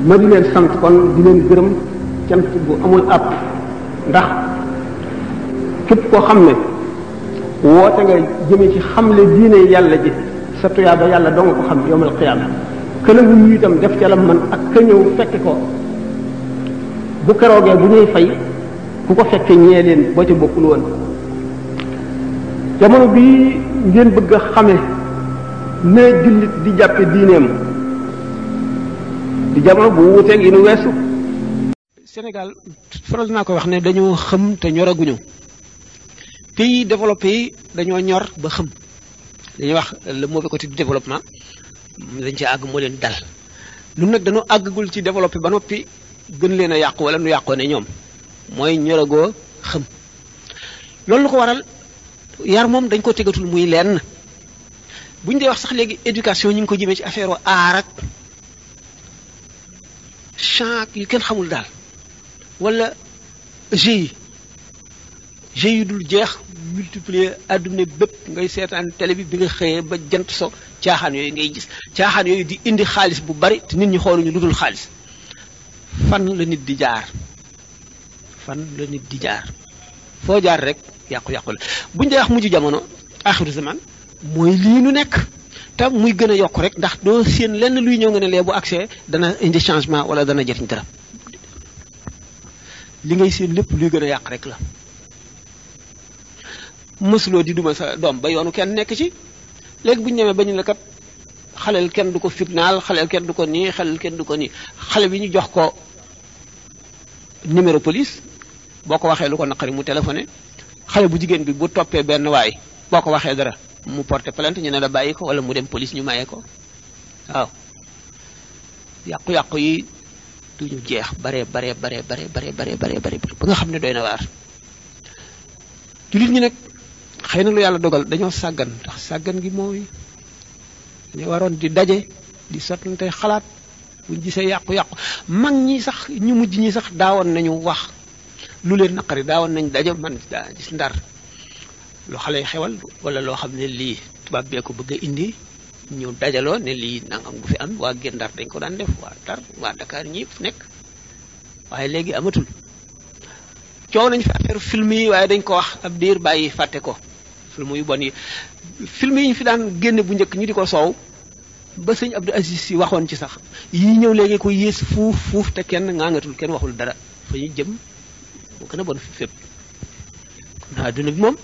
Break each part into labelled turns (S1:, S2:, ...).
S1: ma di leen sant kon di leen gërëm cant bu amul àpp ndax képp koo xam ne woote nga jëme ci xamle diine yàlla ji sa tuyaaba yàlla doo nga ko xam yowmal qiyaama këlamu ñu itam def ca la man ak ka ñëw fekke ko bu keroogee bu ñuy fay ku ko fekke ñee leen boo ca bokkul woon jamono bii ngeen bëgg a xame ne jullit di jàppe diineem di jamono bu wuuteeg yi nu weesu. Sénégal faral naa ko wax ne dañoo xam te ñoraguñu pays développé yi dañoo ñor ba xam dañuy wax le mauvais côté du développement dañ ci àgg moo leen dal lu nag dañoo àggagul ci développé ba noppi gën leen a yàqu wala nu yàqoo ne ñoom mooy ñoragoo xam loolu lu ko waral yar moom dañ ko tegatul muy lenn bu ñu dee wax sax léegi éducation ñu ngi ko jëmee ci affaire aar ak champ yu kenn xamul daal wala jeu yu dul jeex multiplier adduna bépp ngay seetaan télé bi nga xëyee ba jant so caaxaan yooyu ngay gis caaxaan yooyu di indi xaalis bu bari te nit ñi xooluñu lu dul xaalis fan la nit di jaar foo jaar rek yàqu-yàqu la bu ñu dee wax mujj jamono axiru zaman mooy lii nu nekk te muy gën a yokk rek ndax doo seen lenn luy ñëw nga ne lee bu accès dana indi changement wala dana jëriñ dara li ngay seen lépp luy gën a yàq rek la mësuloo di duma sa doom ba yoonu kenn nekk ci léegi bu ñu ñemee ba ñu la kat xaleel kenn du ko fitnaal xaleel kenn du ko nii xaleel kenn du ko nii xale bi ñu jox ko numéro police boo ko waxee lu ko naqari mu téléphoné xale bu jigéen bi bu toppee benn waay boo ko waxee dara mu porté plainte ñu ne la bàyyi ko wala mu dem police ñu mayee ko waaw yàqu-yàqu yi duñu jeex bare ba nga xam ne doy na waar jullit ñi nag xëy na lu yàlla dogal dañoo sàggan ndax sàggan gi mooy dañoo waroon di daje di sottante xalaat buñ gisee yàqu-yàqu mag ñi sax ñu mujj ñi sax daawoon nañu wax lu leen naqari daawoon nañ daje man daa gis ndar lu xale yi xewal wala loo xam ne lii tubaab bee ko bëgg a indi ñu dajaloo ne lii nangam bu fi am waa Guet Ndar dañ ko daan def waa Ndar waa Dakar ñi fu nekk waaye léegi amatul coow nañ fi affaire film yi waaye dañ ko wax ab diir bàyyi fàtte ko film yu bon yi film yi ñu fi daan génne bu njëkk ñu di ko soow ba sëñ Abdou Aziz si waxoon ci sax yii ñëw léegi ko yées fuuf te kenn ngaangatul kenn waxul dara fa ñu jëm moo gën a bon fi fépp naa adduna bi moom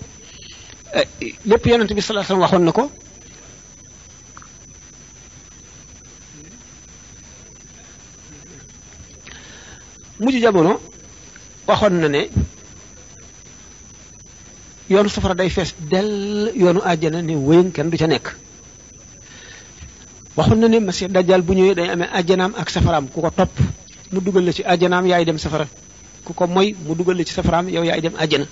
S1: lépp yonent bi sallallahu alayhi wasallam waxoon na ko mujj jamono waxoon na ne yoonu safara day fees dell yoonu àjjana ne wéyën kenn du ca nekk waxoon na ne Masiix Dajjal bu ñëwee day amee àjjanaam ak safaraam ku ko topp mu dugal la ci àjjanaam yaay dem safara ku ko moy mu dugal la ci safaraam yow yaay dem àjjana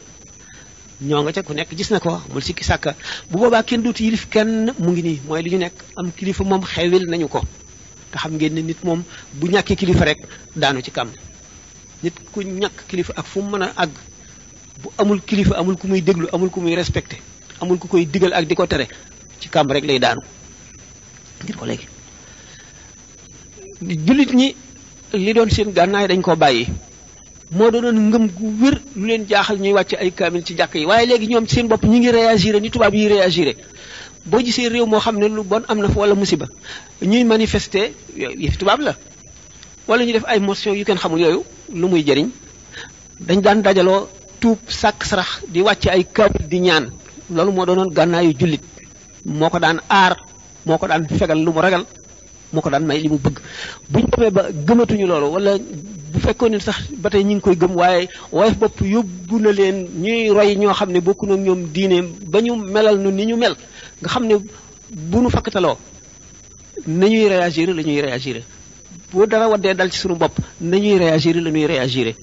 S1: ñoo nga ca ku nekk gis na ko mul sikki sàkka bu boobaa kenn duuti yilif kenn mu ngi nii mooy li ñu nekk am kilifa moom xewil nañu ko te xam ngeen ne nit moom bu ñàkkee kilifa rek daanu ci kam nit ku ñàkk kilifa ak fu mu mën a àgg bu amul kilifa amul ku muy déglu amul ku muy respecté amul ku koy digal ak di ko tere ci kam rek lay daanu ngir ko léegi jullit ñi li doon seen gànnaay dañ koo bàyyi moo doonoon ngëm gu wér lu leen jaaxal ñuy wàcc ay kaamil ci jàkk yi waaye léegi ñoom seen bopp ñi ngi réagir ni tubaab yi réagir boo gisee réew moo xam ne lu bon am na fa wala musiba ñuy manifester yëf tubaab la wala ñu def ay motion yu kenn xamul yooyu lu muy jëriñ dañ daan dajaloo tuub sàkk sarax di wàcc ay kaamil di ñaan loolu moo doonoon gànnaayu jullit moo ko daan aar moo ko daan fegal lu mu ragal moo ko daan may li mu bëgg bu ñu demee ba gëmatuñu loolu wala bu fekkoon ne sax ba tey ñu ngi koy gëm waaye woyof bopp yóbbu na leen ñuy roy ñoo xam ne bokku nag ñoom diine ba ñu melal nu ni ñu mel nga xam ne bu nu fakkataloo nañuy réagir la ñuy réagir boo dara waddee dal ci suñu bopp nañuy réagir la ñuy réagir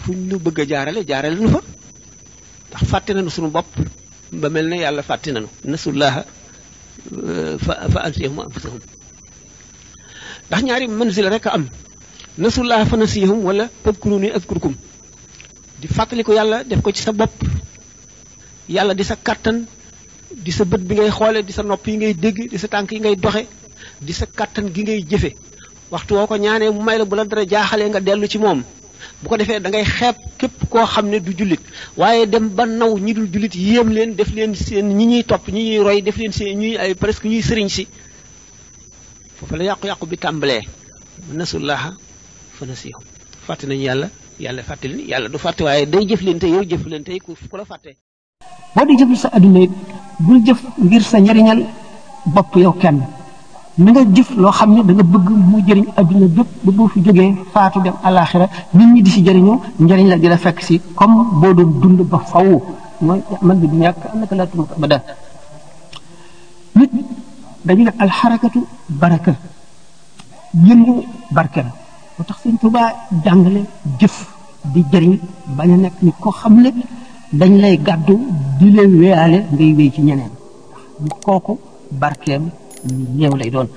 S1: fu ñu bëgg a jaarale nu fa ndax fàtte nañu suñu bopp ba mel ne yàlla fàtte nañu nasullaha fa ansiyahum anfusahum ndax ñaari manzila rek a am nasullaha fa nasiyahum wala fadkuruni azkurkum di fàttali ko yàlla def ko ci sa bopp yàlla di sa kàttan di sa bët bi ngay xoole di sa nopp yi ngay dégg di sa tànk yi ngay doxe di sa kàttan gi ngay jëfe waxtu woo ko ñaanee mu may la bu la dara jaaxalee nga dellu ci moom bu ko defee da ngay xeeb képp koo xam ne du jullit waaye dem ba naw ñi dul jullit yéem leen def leen seen ñi ñuy topp ñi ñuy roy def leen seen ñuy ay presque ñuy sëriñ si foofu la yàqu-yàqu bi tàmbalee nasullaha fa nasihum fàtte nañu yàlla yàlla fàtte leen yàlla du fàtte waaye day jëf leen te yow jëf leen tey ku la fàtte
S2: boo di jëf sa adduna it bul jëf ngir sa njariñal bopp yow kenn na nga jëf loo xam ne da nga bëgg mu jëriñ adduna bépp ba boo fi jógee faatu dem alaxira nit ñi di si jëriñoo njëriñ la di la fekk si comme boo doon dund ba faw mooy man bi du ñàkk am naka laa tumut abada nit dañu ne alxarakatu baraka yëngu barke la moo tax Sëñ Tuubaa jàngale jëf di jëriñ bañ a nekk nit koo xam ne dañ lay gàddu di leen weyaale ngay wéy ci ñeneen kooku barkeem néew lay doon